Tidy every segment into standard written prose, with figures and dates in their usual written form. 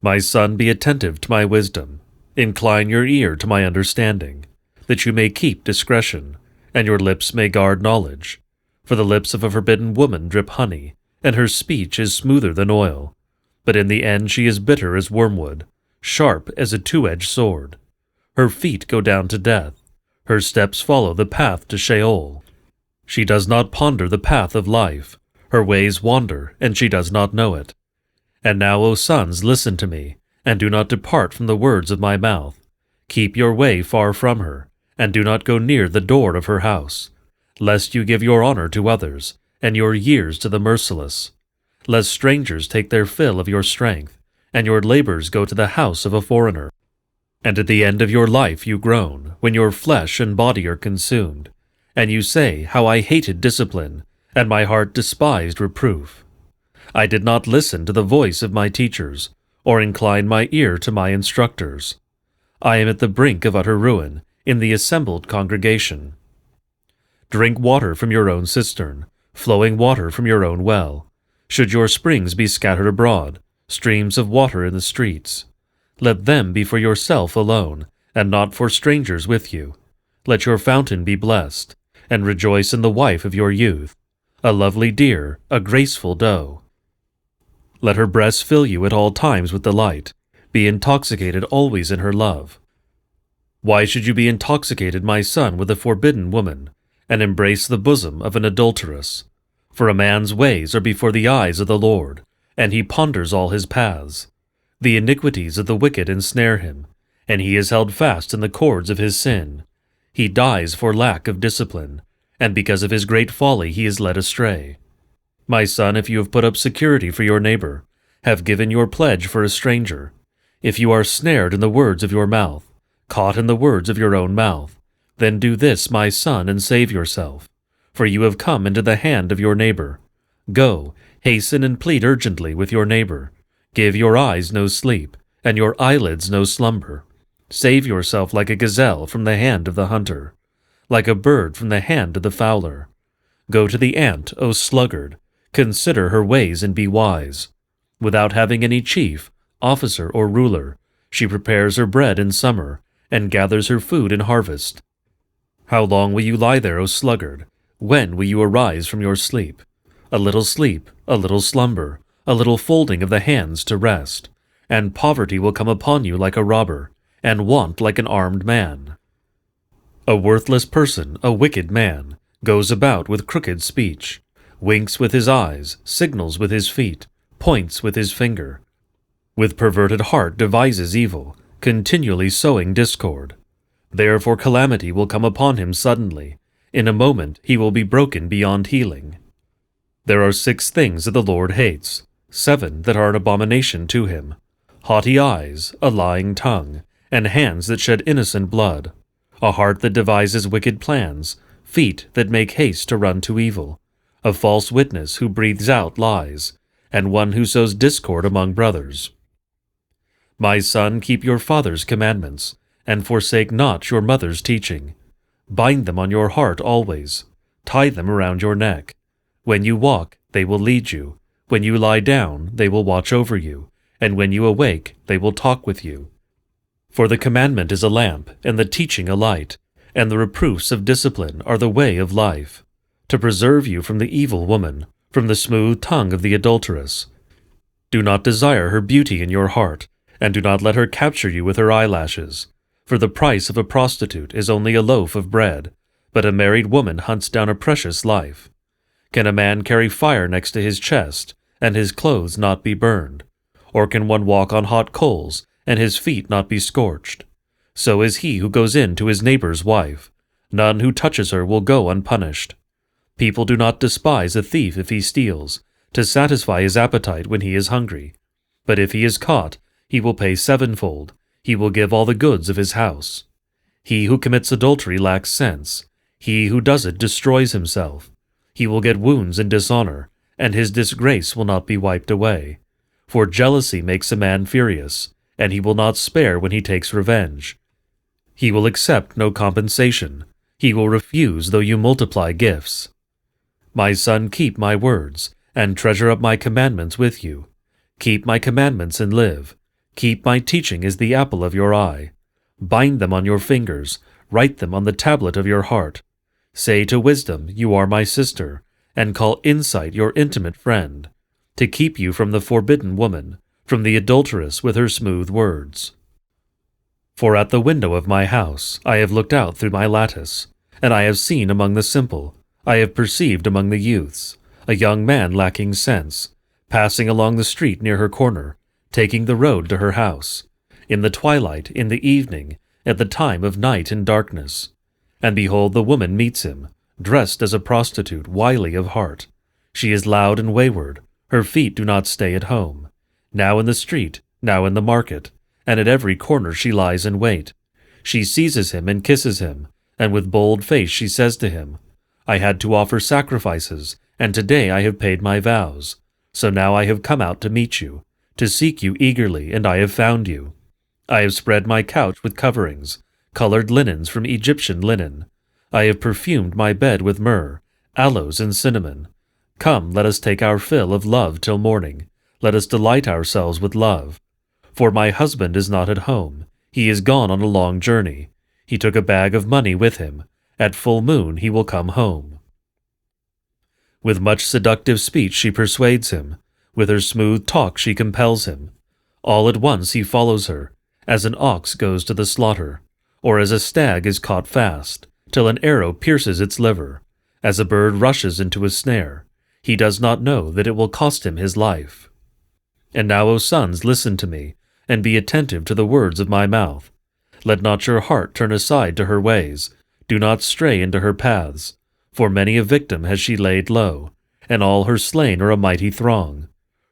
My son, be attentive to my wisdom. Incline your ear to my understanding, that you may keep discretion, and your lips may guard knowledge. For the lips of a forbidden woman drip honey, and her speech is smoother than oil. But in the end she is bitter as wormwood, sharp as a two-edged sword. Her feet go down to death. Her steps follow the path to Sheol. She does not ponder the path of life. Her ways wander, and she does not know it. And now, O sons, listen to me, and do not depart from the words of my mouth. Keep your way far from her, and do not go near the door of her house, lest you give your honor to others, and your years to the merciless. Lest strangers take their fill of your strength, and your labors go to the house of a foreigner. And at the end of your life you groan, when your flesh and body are consumed, and you say, How I hated discipline, and my heart despised reproof. I did not listen to the voice of my teachers, or incline my ear to my instructors. I am at the brink of utter ruin, in the assembled congregation. Drink water from your own cistern, flowing water from your own well. Should your springs be scattered abroad, streams of water in the streets, let them be for yourself alone, and not for strangers with you. Let your fountain be blessed, and rejoice in the wife of your youth, a lovely deer, a graceful doe. Let her breasts fill you at all times with delight. Be intoxicated always in her love. Why should you be intoxicated, my son, with a forbidden woman, and embrace the bosom of an adulteress? For a man's ways are before the eyes of the Lord, and he ponders all his paths. The iniquities of the wicked ensnare him, and he is held fast in the cords of his sin. He dies for lack of discipline, and because of his great folly he is led astray. My son, if you have put up security for your neighbor, have given your pledge for a stranger, if you are snared in the words of your mouth, caught in the words of your own mouth, then do this, my son, and save yourself, for you have come into the hand of your neighbor. Go, hasten and plead urgently with your neighbor. Give your eyes no sleep, and your eyelids no slumber. Save yourself like a gazelle from the hand of the hunter, like a bird from the hand of the fowler. Go to the ant, O sluggard. Consider her ways and be wise. Without having any chief, officer, or ruler, she prepares her bread in summer, and gathers her food in harvest. How long will you lie there, O sluggard? When will you arise from your sleep? A little sleep, a little slumber, a little folding of the hands to rest, and poverty will come upon you like a robber, and want like an armed man. A worthless person, a wicked man, goes about with crooked speech, winks with his eyes, signals with his feet, points with his finger. With perverted heart devises evil, continually sowing discord. Therefore calamity will come upon him suddenly. In a moment he will be broken beyond healing. There are 6 things that the Lord hates, 7 that are an abomination to him: haughty eyes, a lying tongue, and hands that shed innocent blood, a heart that devises wicked plans, feet that make haste to run to evil, a false witness who breathes out lies, and one who sows discord among brothers. My son, keep your father's commandments, and forsake not your mother's teaching. Bind them on your heart always. Tie them around your neck. When you walk, they will lead you. When you lie down, they will watch over you. And when you awake, they will talk with you. For the commandment is a lamp, and the teaching a light, and the reproofs of discipline are the way of life, to preserve you from the evil woman, from the smooth tongue of the adulteress. Do not desire her beauty in your heart, and do not let her capture you with her eyelashes. For the price of a prostitute is only a loaf of bread, but a married woman hunts down a precious life. Can a man carry fire next to his chest, and his clothes not be burned? Or can one walk on hot coals, and his feet not be scorched? So is he who goes in to his neighbor's wife. None who touches her will go unpunished. People do not despise a thief if he steals, to satisfy his appetite when he is hungry. But if he is caught, he will pay 7-fold. He will give all the goods of his house. He who commits adultery lacks sense. He who does it destroys himself. He will get wounds and dishonor, and his disgrace will not be wiped away. For jealousy makes a man furious, and he will not spare when he takes revenge. He will accept no compensation. He will refuse though you multiply gifts. My son, keep my words, and treasure up my commandments with you. Keep my commandments and live. Keep my teaching as the apple of your eye. Bind them on your fingers, write them on the tablet of your heart. Say to wisdom, you are my sister, and call insight your intimate friend, to keep you from the forbidden woman, from the adulteress with her smooth words. For at the window of my house I have looked out through my lattice, and I have seen among the simple, I have perceived among the youths, a young man lacking sense, passing along the street near her corner, taking the road to her house, in the twilight, in the evening, at the time of night and darkness. And behold, the woman meets him, dressed as a prostitute, wily of heart. She is loud and wayward, her feet do not stay at home. Now in the street, now in the market, and at every corner she lies in wait. She seizes him and kisses him, and with bold face she says to him, I had to offer sacrifices, and today I have paid my vows. So now I have come out to meet you, to seek you eagerly, and I have found you. I have spread my couch with coverings, colored linens from Egyptian linen. I have perfumed my bed with myrrh, aloes, and cinnamon. Come, let us take our fill of love till morning. Let us delight ourselves with love. For my husband is not at home. He is gone on a long journey. He took a bag of money with him. At full moon he will come home. With much seductive speech she persuades him. With her smooth talk she compels him. All at once he follows her, as an ox goes to the slaughter, or as a stag is caught fast, till an arrow pierces its liver, as a bird rushes into a snare. He does not know that it will cost him his life. And now, O sons, listen to me, and be attentive to the words of my mouth. Let not your heart turn aside to her ways. Do not stray into her paths. For many a victim has she laid low, and all her slain are a mighty throng.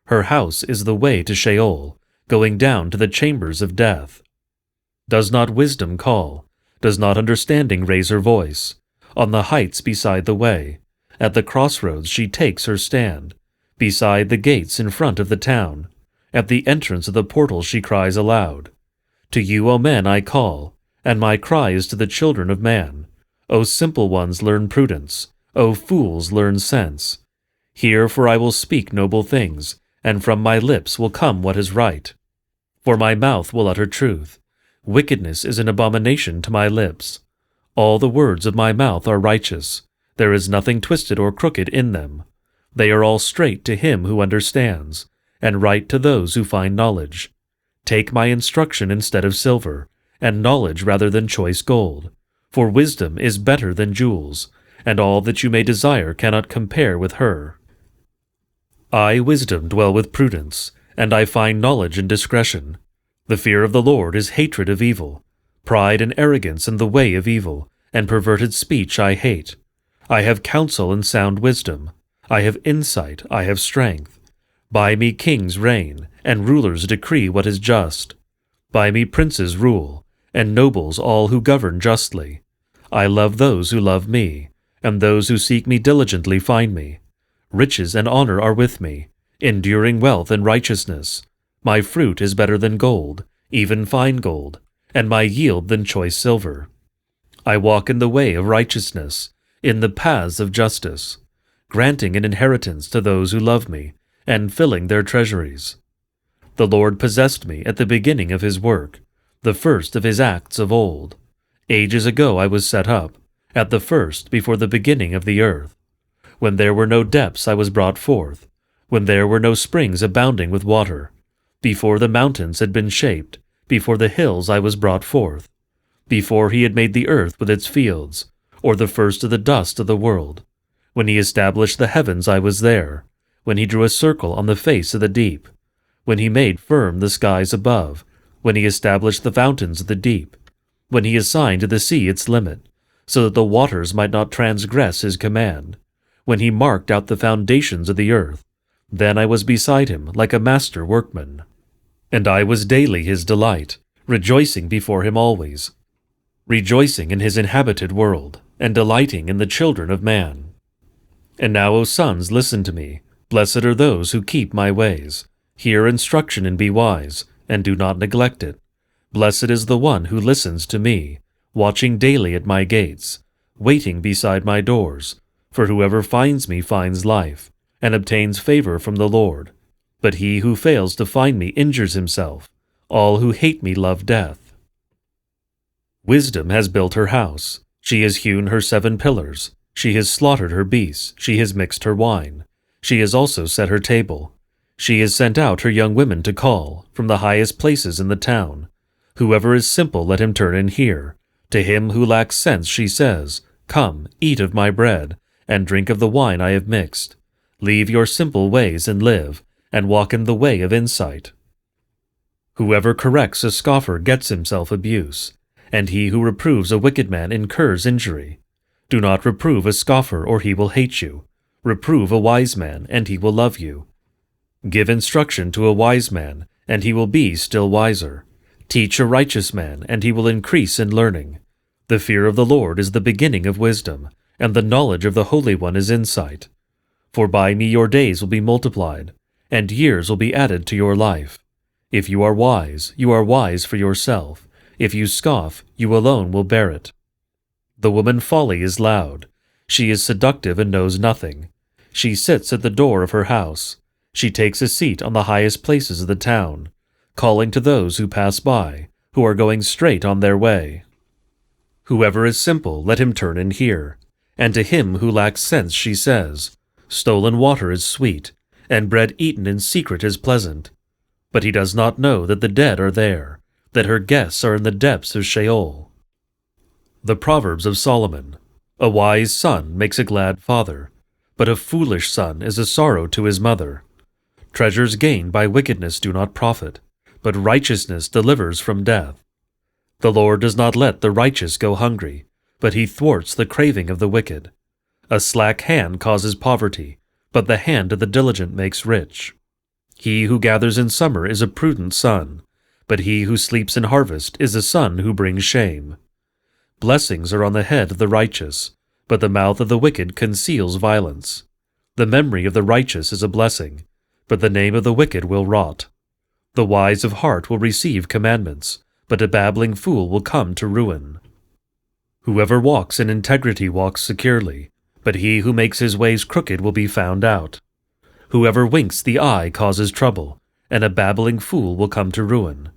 Her house is the way to Sheol, going down to the chambers of death. Does not wisdom call? Does not understanding raise her voice? On the heights beside the way, at the crossroads she takes her stand. Beside the gates in front of the town, at the entrance of the portal she cries aloud. To you, O men, I call, and my cry is to the children of man. O simple ones, learn prudence. O fools, learn sense. Hear, for I will speak noble things, and from my lips will come what is right. For my mouth will utter truth. Wickedness is an abomination to my lips. All the words of my mouth are righteous. There is nothing twisted or crooked in them. They are all straight to him who understands, and right to those who find knowledge. Take my instruction instead of silver, and knowledge rather than choice gold. For wisdom is better than jewels, and all that you may desire cannot compare with her. I, wisdom, dwell with prudence, and I find knowledge and discretion. The fear of the Lord is hatred of evil. Pride and arrogance in the way of evil, and perverted speech I hate. I have counsel and sound wisdom. I have insight, I have strength. By me kings reign, and rulers decree what is just. By me princes rule, and nobles all who govern justly. I love those who love me, and those who seek me diligently find me. Riches and honor are with me, enduring wealth and righteousness. My fruit is better than gold, even fine gold, and my yield than choice silver. I walk in the way of righteousness, in the paths of justice, granting an inheritance to those who love me, and filling their treasuries. The Lord possessed me at the beginning of his work, the first of his acts of old. Ages ago I was set up, at the first before the beginning of the earth. When there were no depths I was brought forth, when there were no springs abounding with water. Before the mountains had been shaped, before the hills I was brought forth. Before he had made the earth with its fields, or the first of the dust of the world. When he established the heavens I was there, when he drew a circle on the face of the deep, when he made firm the skies above, when he established the fountains of the deep, when he assigned to the sea its limit, so that the waters might not transgress his command, when he marked out the foundations of the earth. Then I was beside him like a master workman. And I was daily his delight, rejoicing before him always, rejoicing in his inhabited world, and delighting in the children of man. And now, O sons, listen to me. Blessed are those who keep my ways. Hear instruction and be wise, and do not neglect it. Blessed is the one who listens to me, watching daily at my gates, waiting beside my doors. For whoever finds me finds life, and obtains favor from the Lord. But he who fails to find me injures himself. All who hate me love death. Wisdom has built her house. She has hewn her 7 pillars. She has slaughtered her beasts. She has mixed her wine. She has also set her table. She has sent out her young women to call from the highest places in the town. Whoever is simple, let him turn and hear. To him who lacks sense she says, Come, eat of my bread, and drink of the wine I have mixed. Leave your simple ways and live, and walk in the way of insight. Whoever corrects a scoffer gets himself abuse, and he who reproves a wicked man incurs injury. Do not reprove a scoffer, or he will hate you. Reprove a wise man, and he will love you. Give instruction to a wise man, and he will be still wiser. Teach a righteous man, and he will increase in learning. The fear of the Lord is the beginning of wisdom, and the knowledge of the Holy One is insight. For by me your days will be multiplied, and years will be added to your life. If you are wise for yourself. If you scoff, you alone will bear it. The woman folly is loud. She is seductive and knows nothing. She sits at the door of her house. She takes a seat on the highest places of the town, calling to those who pass by, who are going straight on their way. Whoever is simple, let him turn and hear. And to him who lacks sense she says, Stolen water is sweet, and bread eaten in secret is pleasant. But he does not know that the dead are there, that her guests are in the depths of Sheol. The Proverbs of Solomon. A wise son makes a glad father, but a foolish son is a sorrow to his mother. Treasures gained by wickedness do not profit, but righteousness delivers from death. The Lord does not let the righteous go hungry, but he thwarts the craving of the wicked. A slack hand causes poverty, but the hand of the diligent makes rich. He who gathers in summer is a prudent son, but he who sleeps in harvest is a son who brings shame. Blessings are on the head of the righteous, but the mouth of the wicked conceals violence. The memory of the righteous is a blessing, but the name of the wicked will rot. The wise of heart will receive commandments, but a babbling fool will come to ruin. Whoever walks in integrity walks securely, but he who makes his ways crooked will be found out. Whoever winks the eye causes trouble, and a babbling fool will come to ruin.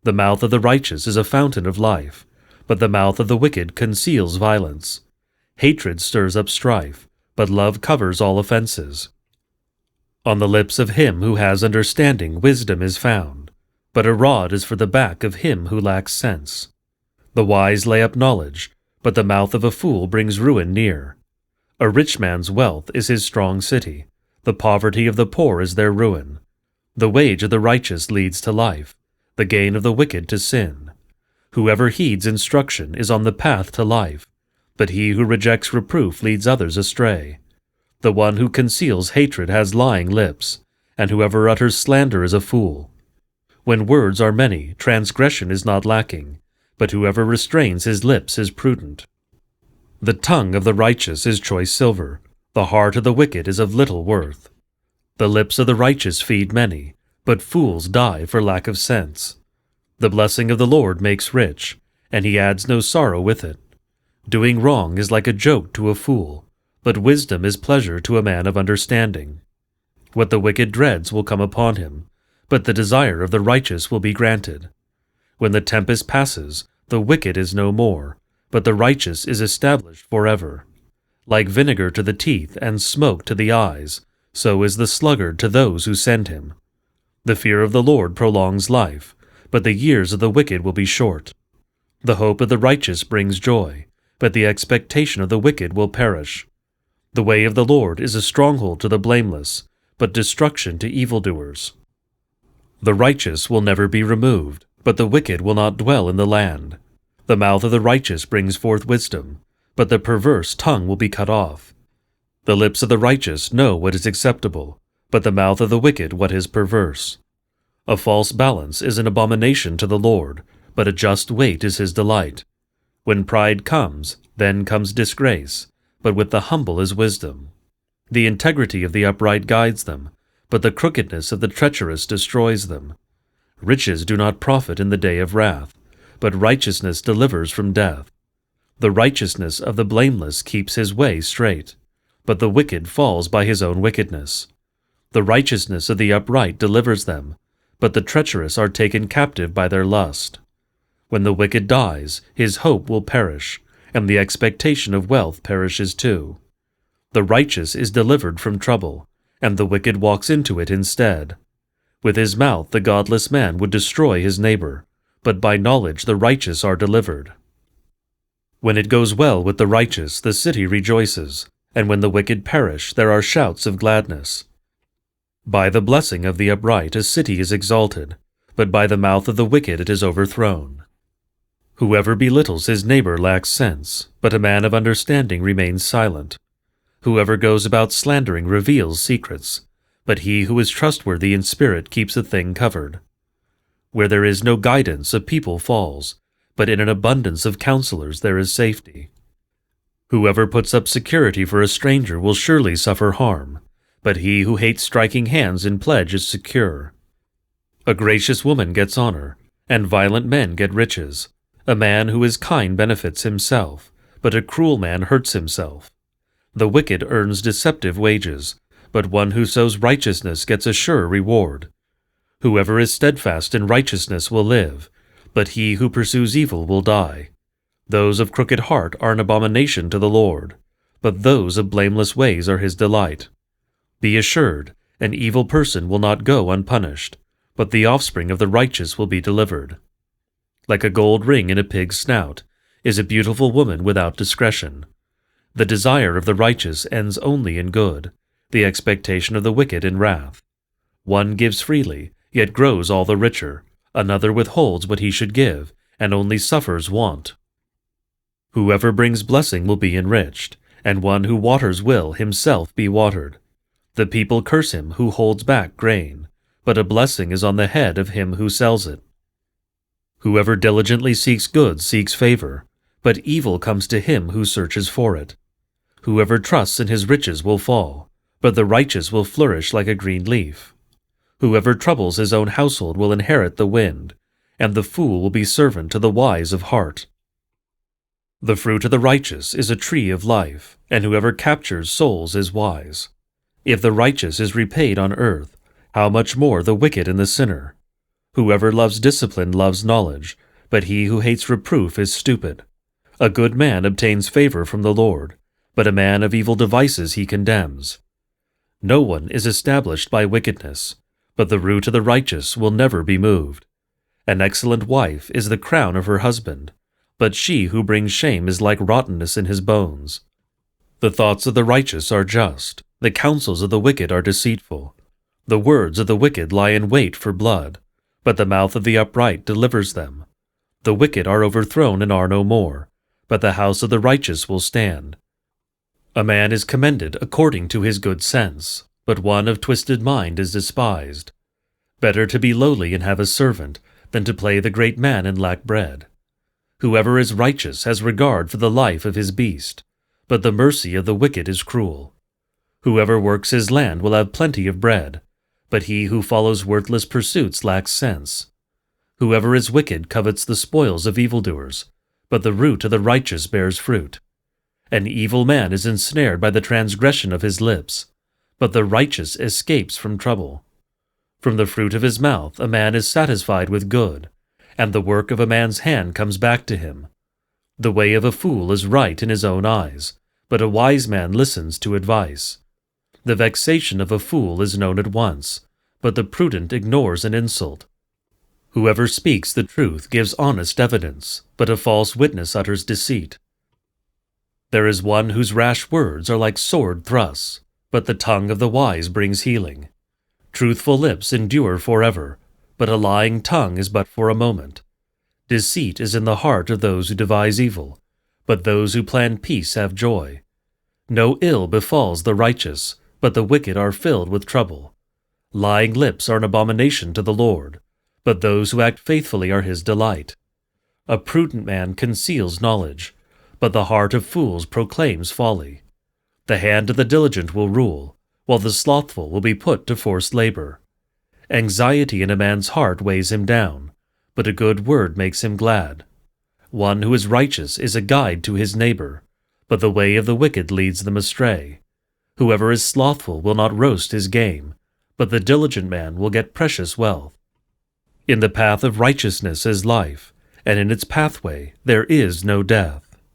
The mouth of the righteous is a fountain of life, but the mouth of the wicked conceals violence. Hatred stirs up strife, but love covers all offenses. On the lips of him who has understanding wisdom is found, but a rod is for the back of him who lacks sense. The wise lay up knowledge, but the mouth of a fool brings ruin near. A rich man's wealth is his strong city. The poverty of the poor is their ruin. The wage of the righteous leads to life, the gain of the wicked to sin. Whoever heeds instruction is on the path to life, but he who rejects reproof leads others astray. The one who conceals hatred has lying lips, and whoever utters slander is a fool. When words are many, transgression is not lacking, but whoever restrains his lips is prudent. The tongue of the righteous is choice silver, the heart of the wicked is of little worth. The lips of the righteous feed many, but fools die for lack of sense. The blessing of the Lord makes rich, and he adds no sorrow with it. Doing wrong is like a joke to a fool, but wisdom is pleasure to a man of understanding. What the wicked dreads will come upon him, but the desire of the righteous will be granted. When the tempest passes, the wicked is no more, but the righteous is established forever. Like vinegar to the teeth and smoke to the eyes, so is the sluggard to those who send him. The fear of the Lord prolongs life, but the years of the wicked will be short. The hope of the righteous brings joy, but the expectation of the wicked will perish. The way of the Lord is a stronghold to the blameless, but destruction to evildoers. The righteous will never be removed, but the wicked will not dwell in the land. The mouth of the righteous brings forth wisdom, but the perverse tongue will be cut off. The lips of the righteous know what is acceptable, but the mouth of the wicked what is perverse. A false balance is an abomination to the Lord, but a just weight is his delight. When pride comes, then comes disgrace, but with the humble is wisdom. The integrity of the upright guides them, but the crookedness of the treacherous destroys them. Riches do not profit in the day of wrath, but righteousness delivers from death. The righteousness of the blameless keeps his way straight, but the wicked falls by his own wickedness. The righteousness of the upright delivers them, but the treacherous are taken captive by their lust. When the wicked dies, his hope will perish, and the expectation of wealth perishes too. The righteous is delivered from trouble, and the wicked walks into it instead. With his mouth the godless man would destroy his neighbor, but by knowledge the righteous are delivered. When it goes well with the righteous, the city rejoices, and when the wicked perish, there are shouts of gladness. By the blessing of the upright a city is exalted, but by the mouth of the wicked it is overthrown. Whoever belittles his neighbor lacks sense, but a man of understanding remains silent. Whoever goes about slandering reveals secrets, but he who is trustworthy in spirit keeps a thing covered. Where there is no guidance, a people falls, but in an abundance of counselors there is safety. Whoever puts up security for a stranger will surely suffer harm, but he who hates striking hands in pledge is secure. A gracious woman gets honor, and violent men get riches. A man who is kind benefits himself, but a cruel man hurts himself. The wicked earns deceptive wages, but one who sows righteousness gets a sure reward. Whoever is steadfast in righteousness will live, but he who pursues evil will die. Those of crooked heart are an abomination to the Lord, but those of blameless ways are his delight. Be assured, an evil person will not go unpunished, but the offspring of the righteous will be delivered. Like a gold ring in a pig's snout is a beautiful woman without discretion. The desire of the righteous ends only in good, the expectation of the wicked in wrath. One gives freely, yet grows all the richer. Another withholds what he should give, and only suffers want. Whoever brings blessing will be enriched, and one who waters will himself be watered. The people curse him who holds back grain, but a blessing is on the head of him who sells it. Whoever diligently seeks good seeks favor, but evil comes to him who searches for it. Whoever trusts in his riches will fall, but the righteous will flourish like a green leaf. Whoever troubles his own household will inherit the wind, and the fool will be servant to the wise of heart. The fruit of the righteous is a tree of life, and whoever captures souls is wise. If the righteous is repaid on earth, how much more the wicked and the sinner? Whoever loves discipline loves knowledge, but he who hates reproof is stupid. A good man obtains favor from the Lord, but a man of evil devices he condemns. No one is established by wickedness, but the root of the righteous will never be moved. An excellent wife is the crown of her husband, but she who brings shame is like rottenness in his bones. The thoughts of the righteous are just, the counsels of the wicked are deceitful. The words of the wicked lie in wait for blood, but the mouth of the upright delivers them. The wicked are overthrown and are no more, but the house of the righteous will stand. A man is commended according to his good sense, but one of twisted mind is despised. Better to be lowly and have a servant than to play the great man and lack bread. Whoever is righteous has regard for the life of his beast, but the mercy of the wicked is cruel. Whoever works his land will have plenty of bread, but he who follows worthless pursuits lacks sense. Whoever is wicked covets the spoils of evildoers, but the root of the righteous bears fruit. An evil man is ensnared by the transgression of his lips, but the righteous escapes from trouble. From the fruit of his mouth a man is satisfied with good, and the work of a man's hand comes back to him. The way of a fool is right in his own eyes, but a wise man listens to advice. The vexation of a fool is known at once, but the prudent ignores an insult. Whoever speaks the truth gives honest evidence, but a false witness utters deceit. There is one whose rash words are like sword thrusts, but the tongue of the wise brings healing. Truthful lips endure forever, but a lying tongue is but for a moment. Deceit is in the heart of those who devise evil, but those who plan peace have joy. No ill befalls the righteous, but the wicked are filled with trouble. Lying lips are an abomination to the Lord, but those who act faithfully are his delight. A prudent man conceals knowledge, but the heart of fools proclaims folly. The hand of the diligent will rule, while the slothful will be put to forced labor. Anxiety in a man's heart weighs him down, but a good word makes him glad. One who is righteous is a guide to his neighbor, but the way of the wicked leads them astray. Whoever is slothful will not roast his game, but the diligent man will get precious wealth. In the path of righteousness is life, and in its pathway there is no death.